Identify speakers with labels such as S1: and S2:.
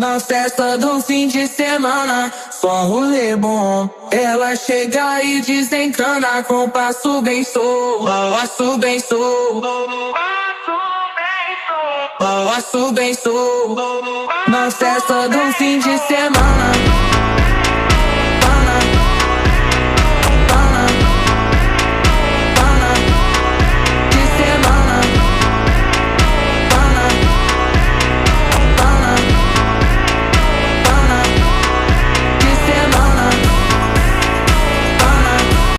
S1: Na festa do fim de semana, só rolê bom. Ela chega e desencana com passo bem sou, passo bem sou, passo bem sou. Na festa do fim de semana.